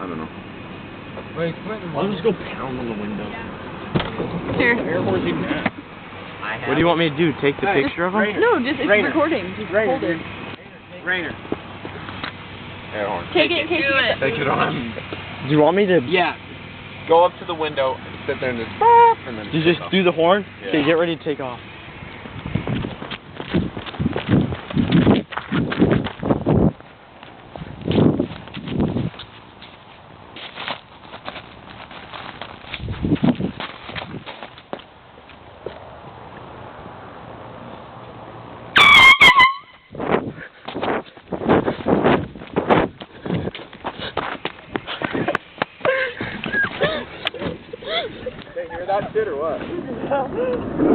I don't know. Wait, Quentin. I'll just go pound on the window. Here. Air Force even at. What do you want me to do? Take the picture of him? No, just it's Rainer. recording. Just hold it. Rainer. Air horn. Take it in case you get Take it on. Do you want me to? Yeah. Go up to the window, sit there and just boop, and then You just do the horn? Yeah. Okay, get ready to take off. They hear that shit or what?